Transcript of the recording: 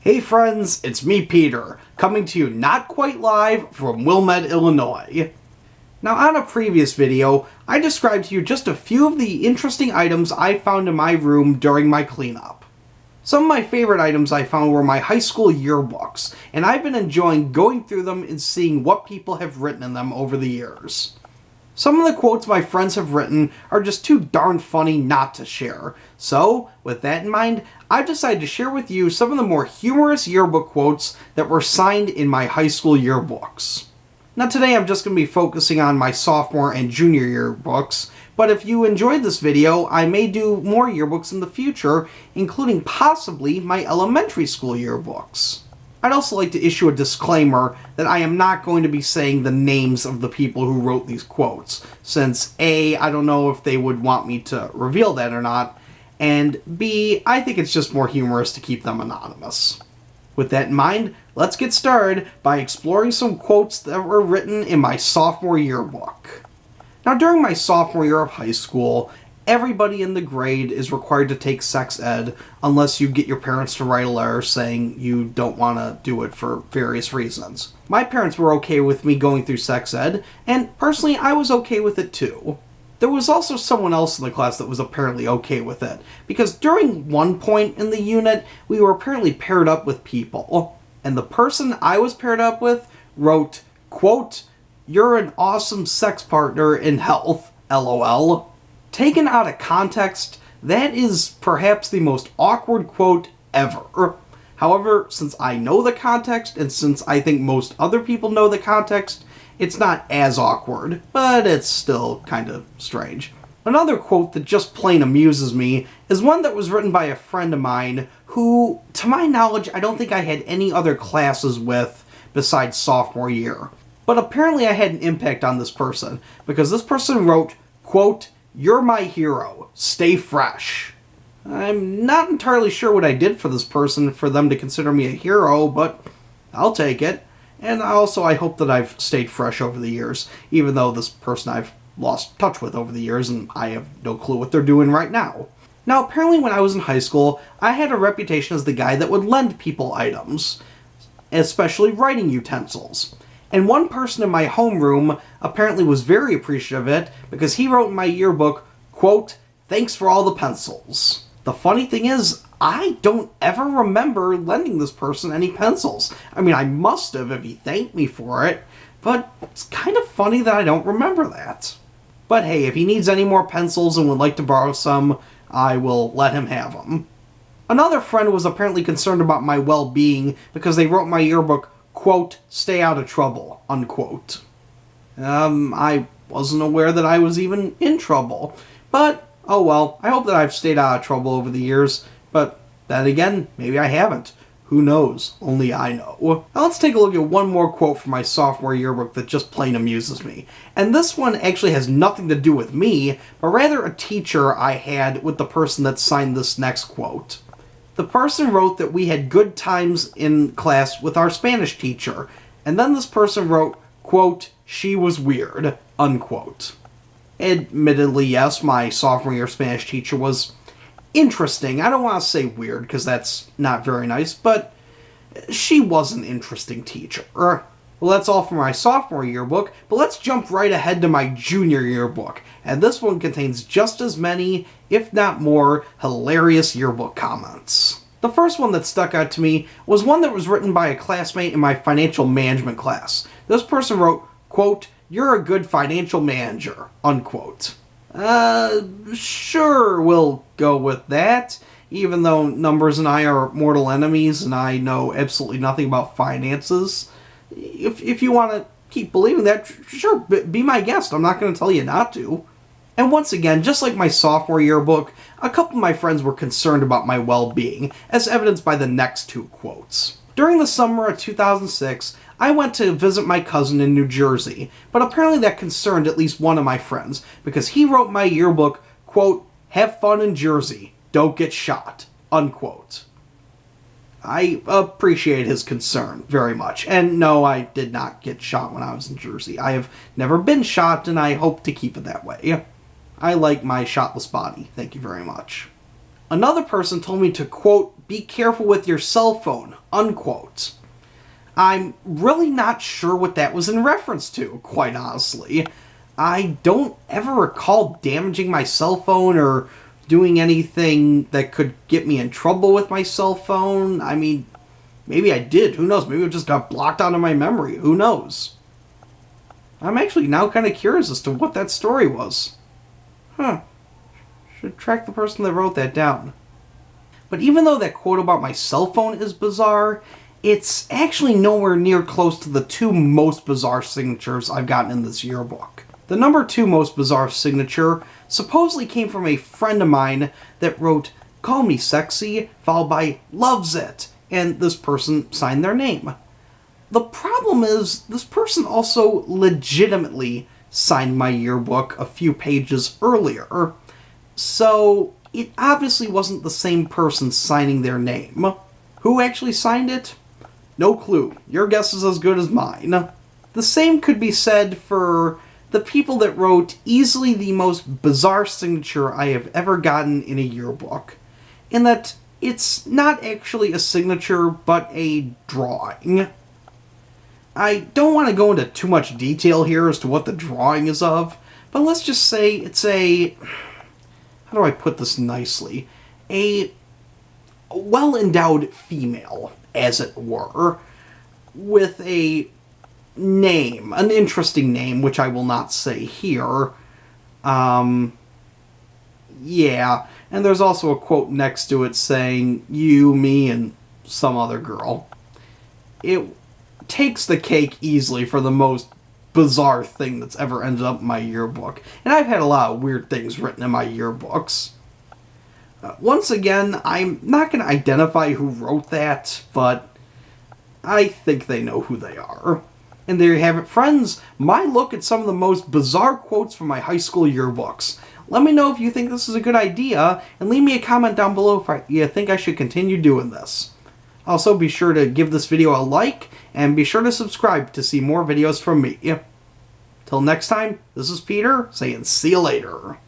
Hey friends, it's me Peter, coming to you not quite live from Wilmette, Illinois. Now on a previous video, I described to you just a few of the interesting items I found in my room during my cleanup. Some of my favorite items I found were my high school yearbooks, and I've been enjoying going through them and seeing what people have written in them over the years. Some of the quotes my friends have written are just too darn funny not to share. So, with that in mind, I've decided to share with you some of the more humorous yearbook quotes that were signed in my high school yearbooks. Now today I'm just going to be focusing on my sophomore and junior yearbooks, but if you enjoyed this video, I may do more yearbooks in the future, including possibly my elementary school yearbooks. I'd also like to issue a disclaimer that I am not going to be saying the names of the people who wrote these quotes, since A, I don't know if they would want me to reveal that or not, and B, I think it's just more humorous to keep them anonymous. With that in mind, let's get started by exploring some quotes that were written in my sophomore yearbook. Now during my sophomore year of high school, everybody in the grade is required to take sex ed unless you get your parents to write a letter saying you don't want to do it for various reasons. My parents were okay with me going through sex ed, and personally I was okay with it too. There was also someone else in the class that was apparently okay with it, because during one point in the unit we were apparently paired up with people, and the person I was paired up with wrote, quote, "You're an awesome sex partner in health, LOL." Taken out of context, that is perhaps the most awkward quote ever. However, since I know the context, and since I think most other people know the context, it's not as awkward, but it's still kind of strange. Another quote that just plain amuses me is one that was written by a friend of mine who, to my knowledge, I don't think I had any other classes with besides sophomore year. But apparently I had an impact on this person, because this person wrote, quote, "You're my hero. Stay fresh." I'm not entirely sure what I did for this person for them to consider me a hero, but I'll take it. And also I hope that I've stayed fresh over the years, even though this person I've lost touch with over the years and I have no clue what they're doing right now. Now apparently when I was in high school, I had a reputation as the guy that would lend people items, especially writing utensils. And one person in my homeroom apparently was very appreciative of it because he wrote in my yearbook, quote, "Thanks for all the pencils." The funny thing is, I don't ever remember lending this person any pencils. I mean, I must have if he thanked me for it, but it's kind of funny that I don't remember that. But hey, if he needs any more pencils and would like to borrow some, I will let him have them. Another friend was apparently concerned about my well-being because they wrote in my yearbook, quote, "Stay out of trouble," unquote. I wasn't aware that I was even in trouble. But, oh well, I hope that I've stayed out of trouble over the years. But then again, maybe I haven't. Who knows? Only I know. Now let's take a look at one more quote from my sophomore yearbook that just plain amuses me. And this one actually has nothing to do with me, but rather a teacher I had with the person that signed this next quote. The person wrote that we had good times in class with our Spanish teacher, and then this person wrote, quote, "She was weird," unquote. Admittedly, yes, my sophomore year Spanish teacher was interesting. I don't want to say weird, because that's not very nice, but she was an interesting teacher. Well, that's all for my sophomore yearbook, but let's jump right ahead to my junior yearbook, and this one contains just as many, if not more, hilarious yearbook comments. The first one that stuck out to me was one that was written by a classmate in my financial management class. This person wrote, quote, "You're a good financial manager," unquote. Sure, we'll go with that, even though Numbers and I are mortal enemies and I know absolutely nothing about finances. If you want to keep believing that, sure, be my guest. I'm not going to tell you not to. And once again, just like my sophomore yearbook, a couple of my friends were concerned about my well-being, as evidenced by the next two quotes. During the summer of 2006, I went to visit my cousin in New Jersey, but apparently that concerned at least one of my friends, because he wrote in my yearbook, quote, "Have fun in Jersey, don't get shot," unquote. I appreciate his concern very much. And no, I did not get shot when I was in Jersey. I have never been shot, and I hope to keep it that way. I like my shotless body. Thank you very much. Another person told me to, quote, "Be careful with your cell phone," unquote. I'm really not sure what that was in reference to, quite honestly. I don't ever recall damaging my cell phone or doing anything that could get me in trouble with my cell phone. I mean, maybe I did. Who knows? Maybe it just got blocked out of my memory. Who knows? I'm actually now kind of curious as to what that story was. Should track the person that wrote that down. But even though that quote about my cell phone is bizarre, it's actually nowhere near close to the two most bizarre signatures I've gotten in this yearbook. The number 2 most bizarre signature supposedly came from a friend of mine that wrote, "Call me sexy," followed by "loves it," and this person signed their name. The problem is, this person also legitimately signed my yearbook a few pages earlier, so it obviously wasn't the same person signing their name. Who actually signed it? No clue. Your guess is as good as mine. The same could be said for the people that wrote easily the most bizarre signature I have ever gotten in a yearbook, in that it's not actually a signature, but a drawing. I don't want to go into too much detail here as to what the drawing is of, but let's just say it's a... how do I put this nicely? A well-endowed female, as it were, with a name, an interesting name, which I will not say here. Yeah, and there's also a quote next to it saying, "You, me, and some other girl." It takes the cake easily for the most bizarre thing that's ever ended up in my yearbook. And I've had a lot of weird things written in my yearbooks. Once again, I'm not going to identify who wrote that, but I think they know who they are. And there you have it, friends. My look at some of the most bizarre quotes from my high school yearbooks. Let me know if you think this is a good idea, and leave me a comment down below if you think I should continue doing this. Also, be sure to give this video a like, and be sure to subscribe to see more videos from me. Till next time, this is Peter, saying see you later.